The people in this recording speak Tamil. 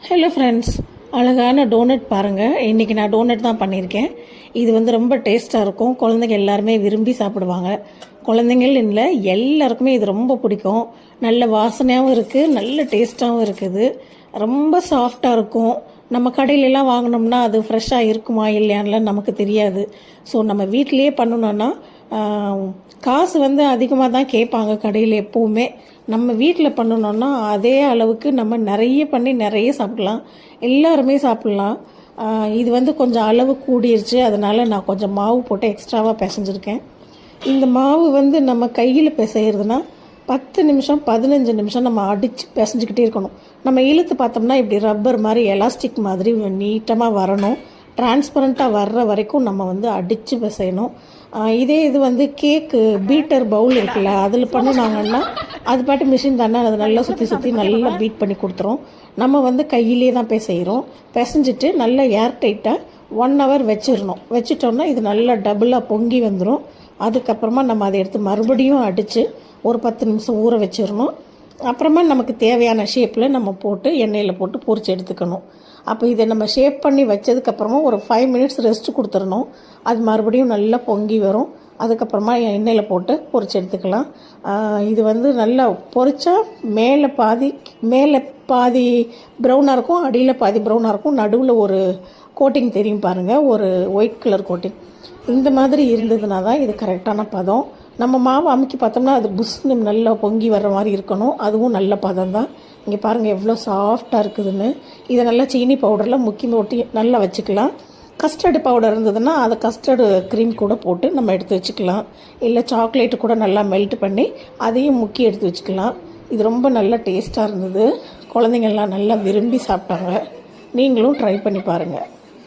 ஹலோ ஃப்ரெண்ட்ஸ், அழகான டோனட் பாருங்கள். இன்றைக்கி நான் டோனட் தான் பண்ணியிருக்கேன். இது வந்து ரொம்ப டேஸ்ட்டாக இருக்கும். குழந்தைங்க எல்லாருமே விரும்பி சாப்பிடுவாங்க. குழந்தைங்கள் இல்லை, எல்லாருக்குமே இது ரொம்ப பிடிக்கும். நல்ல வாசனையாகவும் இருக்குது, நல்ல டேஸ்ட்டாகவும் இருக்குது. ரொம்ப சாஃப்டாக இருக்கும். நம்ம கடையிலலாம் வாங்கினோம்னா அது ஃப்ரெஷ்ஷாக இருக்குமா இல்லையான்லாம் நமக்கு தெரியாது. ஸோ நம்ம வீட்டிலையே பண்ணணுன்னா காசு வந்து அதிகமாக தான் கேட்பாங்க கடையில் எப்போவுமே. நம்ம வீட்டில் பண்ணணுன்னா அதே அளவுக்கு நம்ம நிறைய பண்ணி நிறைய சாப்பிடலாம், எல்லாருமே சாப்பிட்லாம். இது வந்து கொஞ்சம் அளவு கூடிருச்சு, அதனால் நான் கொஞ்சம் மாவு போட்டு எக்ஸ்ட்ராவாக பிசைஞ்சிருக்கேன். இந்த மாவு வந்து நம்ம கையில் பிசைகிறதுனா 10 நிமிஷம் 15 நிமிஷம் நம்ம அடித்து பிசைஞ்சிக்கிட்டே இருக்கணும். நம்ம இழுத்து பார்த்தோம்னா இப்படி ரப்பர் மாதிரி எலாஸ்டிக் மாதிரி நீட்டமாக வரணும். டிரான்ஸ்பரண்ட்டாக வர்ற வரைக்கும் நம்ம வந்து அடித்து பிசையணும். இதே இது வந்து கேக்கு பீட்டர் பவுல் இருக்குல்ல, அதில் பண்ணினாங்கன்னா அது பாட்டு மிஷின் தானே, அது நல்லா சுற்றி நல்லா பீட் பண்ணி கொடுத்துரும். நம்ம வந்து கையிலே தான் பிசைகிறோம். பிசைஞ்சிட்டு நல்லா ஏர் டைட்டாக 1 hour வச்சிட்டோம்னா இது நல்லா டபுளாக பொங்கி வந்துடும். அதுக்கப்புறமா நம்ம அதை எடுத்து மறுபடியும் அடித்து ஒரு 10 நிமிஷம் ஊற வச்சிடணும். அப்புறமா நமக்கு தேவையான ஷேப்பில் நம்ம போட்டு எண்ணெயில் போட்டு பொரிச்சு எடுத்துக்கணும். அப்போ இதை நம்ம ஷேப் பண்ணி வச்சதுக்கப்புறமா ஒரு 5 minutes ரெஸ்ட் கொடுத்துடணும். அது மறுபடியும் நல்லா பொங்கி வரும். அதுக்கப்புறமா எண்ணெயில் போட்டு பொரிச்சு எடுத்துக்கலாம். இது வந்து நல்லா பொரிச்சா மேலே பாதி ப்ரௌனாக இருக்கும், அடியில் பாதி ப்ரௌனாக இருக்கும், நடுவில் ஒரு கோட்டிங் தெரியும் பாருங்கள், ஒரு ஒயிட் கலர் கோட்டிங். இந்த மாதிரி இருந்ததுனா தான் இது கரெக்டான பதம். நம்ம மாவு அமுக்கி பார்த்தோம்னா அது புஷ்னு நல்லா பொங்கி வர்ற மாதிரி இருக்கணும். அதுவும் நல்ல பதம் தான். இங்கே பாருங்கள் எவ்வளோ சாஃப்டாக இருக்குதுன்னு. இதை நல்லா சீனி பவுடரில் முக்கி போட்டு நல்லா வச்சுக்கலாம். கஸ்டர்டு பவுடர் இருந்ததுன்னா அதை கஸ்டர்டு க்ரீம் கூட போட்டு நம்ம எடுத்து வச்சுக்கலாம். இல்லை சாக்லேட்டு கூட நல்லா மெல்ட் பண்ணி அதையும் முக்கி எடுத்து வச்சுக்கலாம். இது ரொம்ப நல்ல டேஸ்ட்டாக இருந்தது. குழந்தைங்கள்லாம் நல்லா விரும்பி சாப்பிட்டாங்க. நீங்களும் ட்ரை பண்ணி பாருங்கள்.